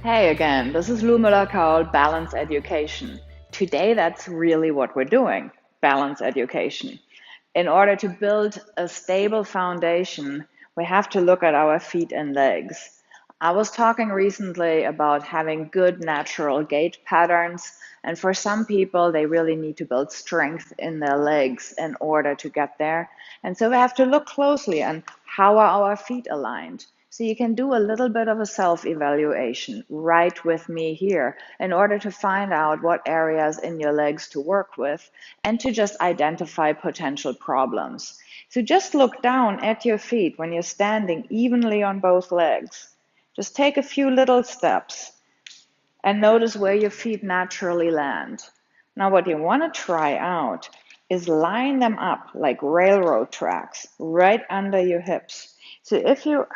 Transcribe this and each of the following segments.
Hey again, this is Lou Müller-Kaul, Balance Education. Today, that's really what we're doing, balance education. In order to build a stable foundation, we have to look at our feet and legs. I was talking recently about having good natural gait patterns, and for some people, they really need to build strength in their legs in order to get there. And so we have to look closely on how are our feet aligned. So you can do a little bit of a self-evaluation right with me here in order to find out what areas in your legs to work with and to just identify potential problems. So just look down at your feet when you're standing evenly on both legs. Just take a few little steps and notice where your feet naturally land. Now, what you want to try out is line them up like railroad tracks right under your hips. So if you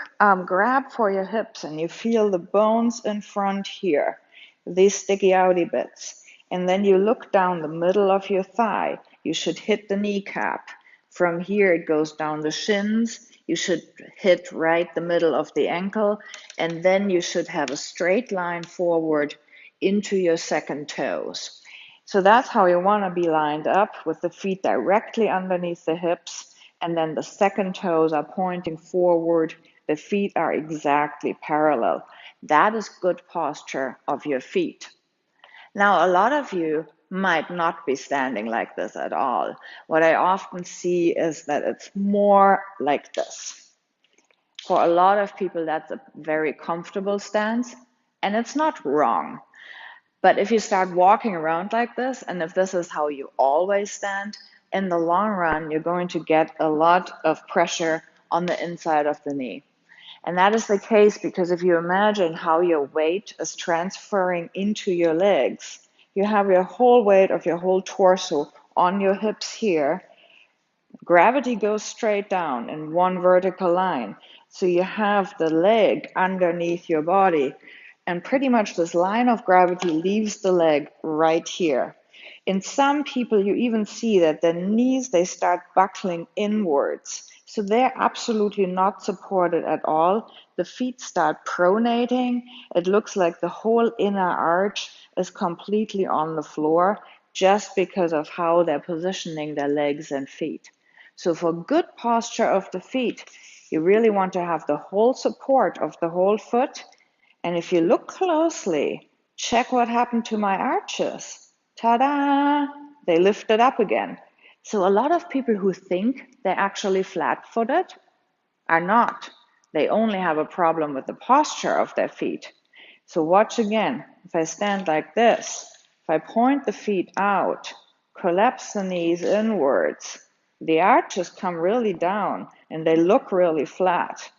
grab for your hips and you feel the bones in front here, these sticky outy bits, and then you look down the middle of your thigh, you should hit the kneecap. From here, it goes down the shins. You should hit right the middle of the ankle, and then you should have a straight line forward into your second toes. So that's how you want to be lined up with the feet directly underneath the hips, and then the second toes are pointing forward. The feet are exactly parallel. That is good posture of your feet. Now, a lot of you might not be standing like this at all. What I often see is that it's more like this. For a lot of people, that's a very comfortable stance, and it's not wrong. But if you start walking around like this, and if this is how you always stand, in the long run, you're going to get a lot of pressure on the inside of the knee. And that is the case because if you imagine how your weight is transferring into your legs, you have your whole weight of your whole torso on your hips here. Gravity goes straight down in one vertical line. So you have the leg underneath your body. And pretty much this line of gravity leaves the leg right here. In some people, you even see that the knees, they start buckling inwards. So they're absolutely not supported at all. The feet start pronating. It looks like the whole inner arch is completely on the floor just because of how they're positioning their legs and feet. So for good posture of the feet, you really want to have the whole support of the whole foot. And if you look closely, check what happened to my arches. Ta-da! They lifted up again. So a lot of people who think they're actually flat-footed are not. They only have a problem with the posture of their feet. So watch again. If I stand like this, if I point the feet out, collapse the knees inwards, the arches come really down and they look really flat.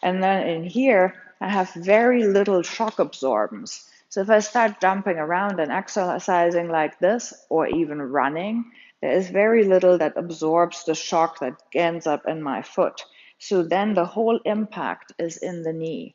And then in here, I have very little shock absorbance. So if I start jumping around and exercising like this, or even running, there is very little that absorbs the shock that ends up in my foot. So then the whole impact is in the knee.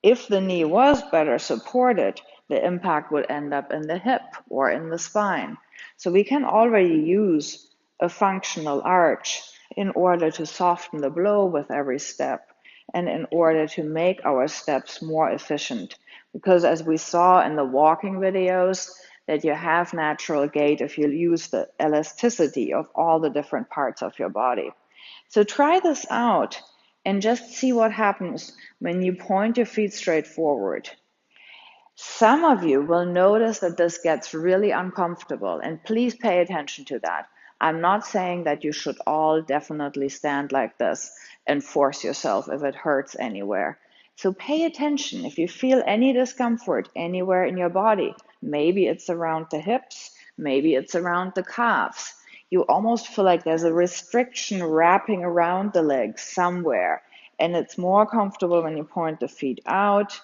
If the knee was better supported, the impact would end up in the hip or in the spine. So we can already use a functional arch in order to soften the blow with every step and in order to make our steps more efficient. Because as we saw in the walking videos, that you have natural gait if you use the elasticity of all the different parts of your body. So try this out and just see what happens when you point your feet straight forward. Some of you will notice that this gets really uncomfortable, and please pay attention to that. I'm not saying that you should all definitely stand like this and force yourself if it hurts anywhere. So pay attention if you feel any discomfort anywhere in your body. Maybe it's around the hips, maybe it's around the calves. You almost feel like there's a restriction wrapping around the legs somewhere, and it's more comfortable when you point the feet out,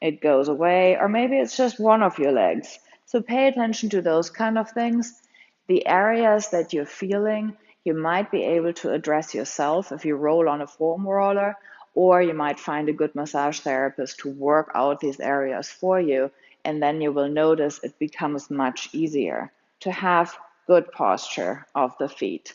it goes away, or maybe it's just one of your legs. So pay attention to those kind of things. The areas that you're feeling, you might be able to address yourself if you roll on a foam roller, or you might find a good massage therapist to work out these areas for you, and then you will notice it becomes much easier to have good posture of the feet.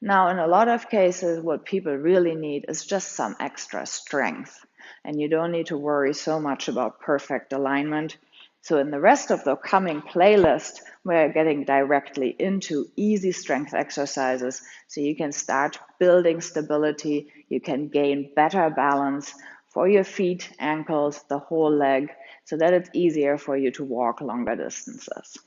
Now, in a lot of cases, what people really need is just some extra strength. and you don't need to worry so much about perfect alignment. So in the rest of the coming playlist, we're getting directly into easy strength exercises so you can start building stability, you can gain better balance for your feet, ankles, the whole leg, so that it's easier for you to walk longer distances.